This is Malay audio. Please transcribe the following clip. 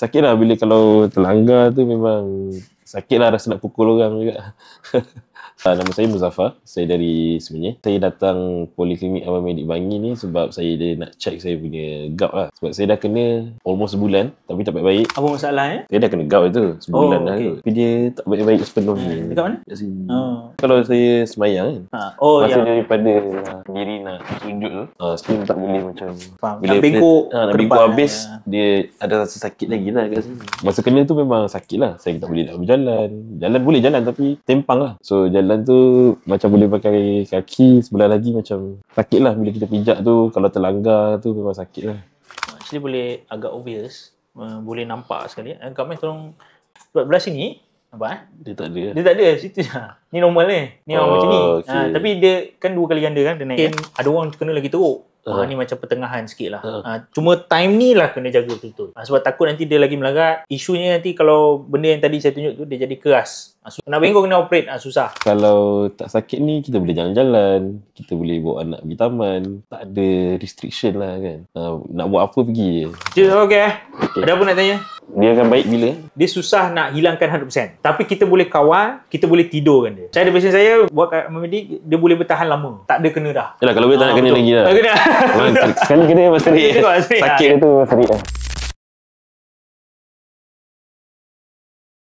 sakit lah bila kalau terlanggar tu memang sakit lah, rasa nak pukul orang juga. Nama saya Muzaffar, saya dari Semenyih. Saya datang Poliklinik Amal Medik Bangi ni sebab saya nak check saya punya gout lah. Sebab saya dah kena almost sebulan tapi tak baik-baik. Apa masalahnya? Saya dah kena gout tu sebulan dah tu. Tapi dia tak baik-baik sepenuhnya. Dekat mana? Kat sini. Kalau saya semayang kan, masa daripada diri nak sujud tu, still tak boleh macam bila nak bengkok nak bengkok habis, dia ada rasa sakit lagi lah kat sini. Masa kena tu memang sakit lah. Saya tak boleh nak berjalan. Jalan boleh jalan tapi tempang lah. So jalan tu macam boleh pakai kaki, sebelah lagi macam sakit lah bila kita pijak tu. Kalau terlanggar tu memang sakit lah. Actually boleh agak obvious, boleh nampak sekali. Kak Mai tolong belah sini. Nampak Dia tak ada. Dia tak ada situ je. Ni normal ni orang macam ni. Okay. Tapi dia kan 2 kali ganda kan dia naik. Ada orang kena lagi teruk. Ni macam pertengahan sikit lah. Cuma time ni lah kena jaga betul-betul. Sebab takut nanti dia lagi melarat. Isunya nanti kalau benda yang tadi saya tunjuk tu dia jadi keras. Nak bengkok kena operate susah. Kalau tak sakit ni kita boleh jalan-jalan, kita boleh bawa anak pergi taman, tak ada restriction lah kan. Nak buat apa pergi je. Okay. Ada apa nak tanya? Dia akan baik bila? Dia susah nak hilangkan 100%. Tapi kita boleh kawal, kita boleh tidurkan dia. Saya ada pasien saya buat kat Medik, dia boleh bertahan lama. Tak ada kena dah. Yalah, kalau boleh tak nak kena lagi lah. Tak kena. Sekali kena masa ni. Sakit tu masa ni.